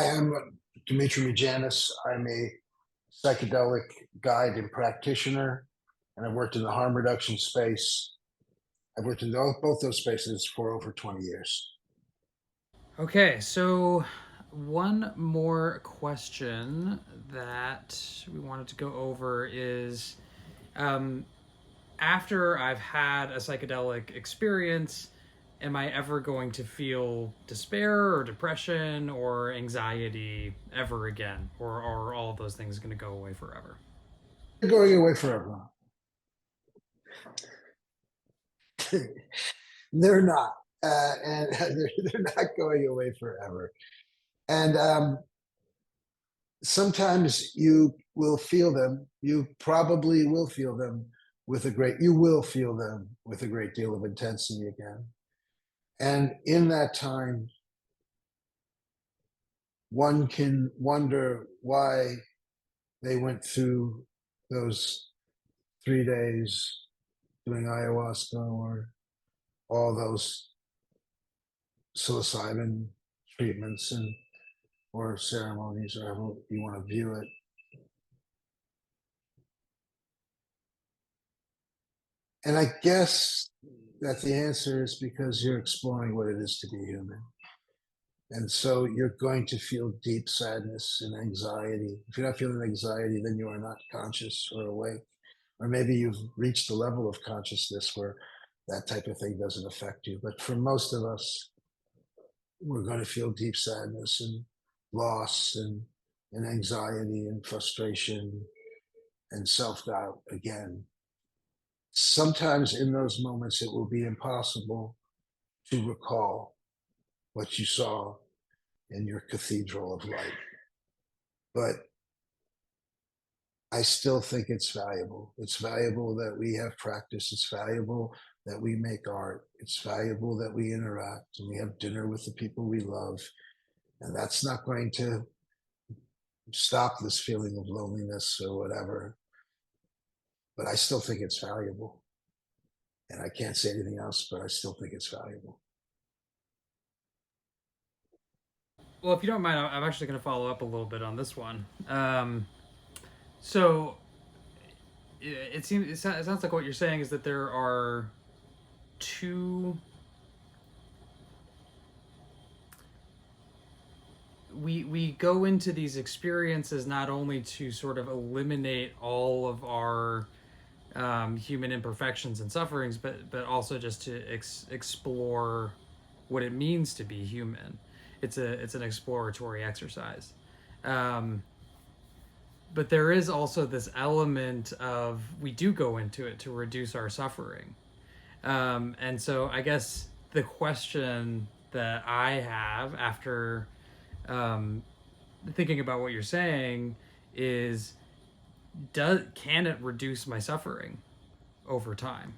Hi, I'm Dimitri Mugianis. I'm a psychedelic guide and practitioner, and I've worked in the harm reduction space. I've worked in both those spaces for over 20 years. Okay, so one more question that we wanted to go over is um, after I've had a psychedelic experience, am I ever going to feel despair or depression or anxiety ever again? Or are all of those things going to go away forever? They're going away forever. They're not, and they're not going away forever. And sometimes you will feel them. You probably will feel them you will feel them with a great deal of intensity again. And in that time, one can wonder why they went through those 3 days doing ayahuasca or all those psilocybin treatments and or ceremonies or however you want to view it. And I guess that the answer is because you're exploring what it is to be human. And so you're going to feel deep sadness and anxiety. If you're not feeling anxiety, then you are not conscious or awake. Or maybe you've reached a level of consciousness where that type of thing doesn't affect you. But for most of us, we're going to feel deep sadness and loss and anxiety and frustration and self doubt again. Sometimes in those moments, it will be impossible to recall what you saw in your cathedral of light. But I still think it's valuable. It's valuable that we have practice. It's valuable that we make art. It's valuable that we interact and we have dinner with the people we love. And that's not going to stop this feeling of loneliness or whatever. But I still think it's valuable. And I can't say anything else, but I still think it's valuable. Well, if you don't mind, I'm actually going to follow up a little bit on this one. So it sounds like what you're saying is that there are two we go into these experiences not only to sort of eliminate all of our human imperfections and sufferings, but also just to explore what it means to be human. It's an exploratory exercise, um, but there is also this element of we do go into it to reduce our suffering, and so I guess the question that I have after um, thinking about what you're saying is can it reduce my suffering over time?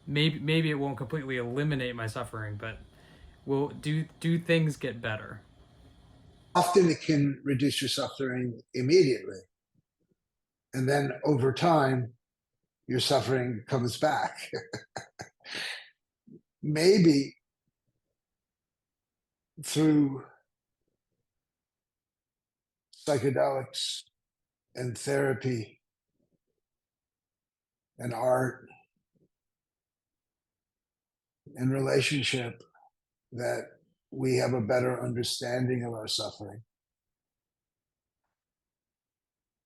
Maybe it won't completely eliminate my suffering, but will do things get better? Often it can reduce your suffering immediately. And then over time, your suffering comes back. Maybe through psychedelics and therapy and art and relationship that we have a better understanding of our suffering.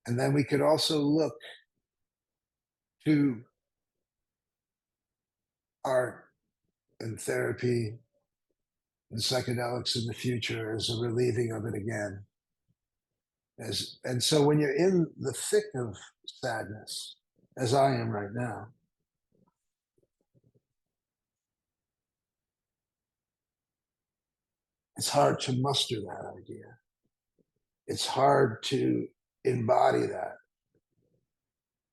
And then we could also look to art and therapy and psychedelics in the future as a relieving of it again. And so when you're in the thick of sadness, as I am right now, it's hard to muster that idea. It's hard to embody that.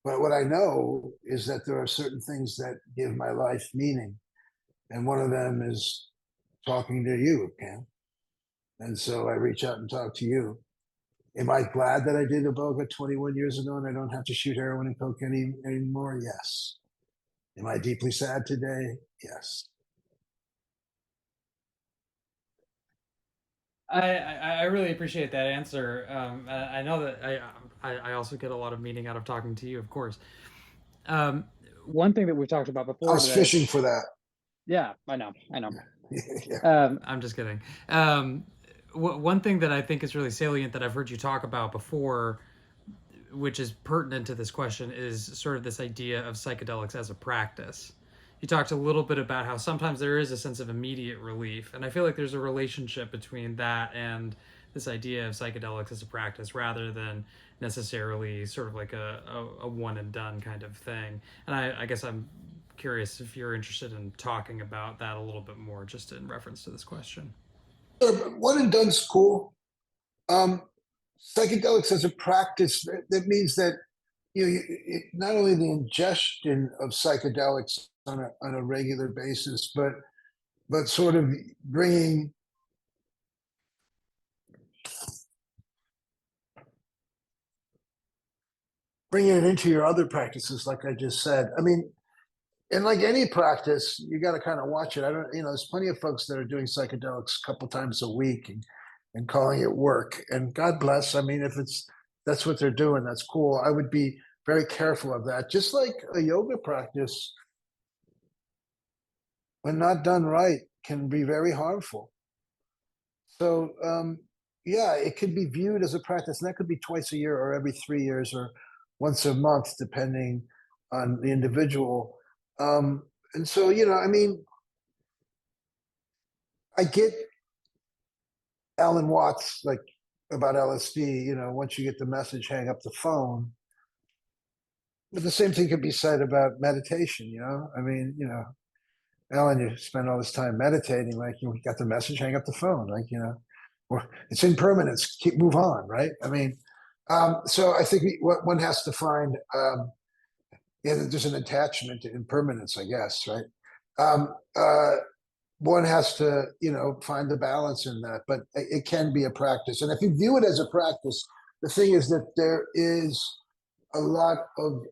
But what I know is that there are certain things that give my life meaning. And one of them is talking to you, Cam. And so I reach out and talk to you. Am I glad that I did Iboga 21 years ago and I don't have to shoot heroin and cocaine anymore? Yes. Am I deeply sad today? Yes. I really appreciate that answer. I know that I also get a lot of meaning out of talking to you, of course. Um, one thing that we've talked about I before was that I fishing for that. yeah, I know. Yeah. I'm just kidding. Um, one thing that I think is really salient that I've heard you talk about before, which is pertinent to this question, is sort of this idea of psychedelics as a practice. You talked a little bit about how sometimes there is a sense of immediate relief, and I feel like there's a relationship between that and this idea of psychedelics as a practice rather than necessarily sort of like a one and done kind of thing. And I guess I'm curious if you're interested in talking about that a little bit more, just in reference to this question. One and done's cool. Um, Psychedelics as a practice, that means that not only the ingestion of psychedelics on a regular basis, but sort of bringing it into your other practices, like I just said. I mean, and like any practice, you got to kind of watch it. I don't, there's plenty of folks that are doing psychedelics a couple times a week and calling it work. And God bless. I mean, if that's what they're doing, that's cool. I would be very careful of that. Just like a yoga practice, when not done right, can be very harmful. So, yeah, it could be viewed as a practice, and that could be twice a year, or every 3 years, or once a month, depending on the individual. And so, I mean, I get Alan Watts like about LSD. Once you get the message, hang up the phone. But the same thing could be said about meditation. I mean, Alan, you spend all this time meditating, like you got the message, hang up the phone, like or it's impermanence, move on, right? I mean, so I think what one has to find, yeah, there's an attachment to impermanence, I guess, right? Um, uh, One has to, find the balance in that, but it can be a practice. And if you view it as a practice, the thing is that there is a lot of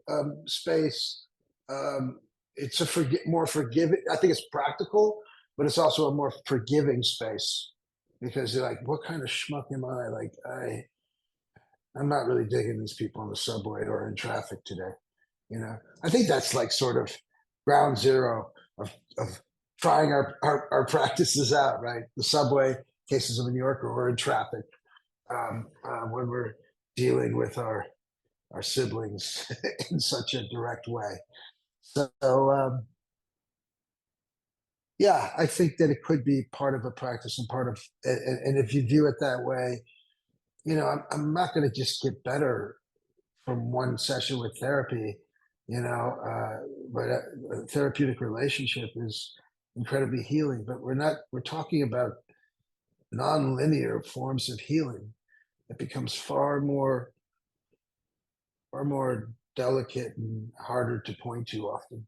space. Um, it's more forgiving. I think it's practical, but it's also a more forgiving space because you're like, what kind of schmuck am I? Like, I'm not really digging these people on the subway or in traffic today. I think that's like sort of ground zero of trying our practices out, right? The subway, cases of New York, or we're in traffic, when we're dealing with our siblings in such a direct way. So, yeah, I think that it could be part of a practice and part of, and if you view it that way, I'm not going to just get better from one session with therapy, but a therapeutic relationship is incredibly healing. But we're talking about non-linear forms of healing. It becomes far more delicate and harder to point to often.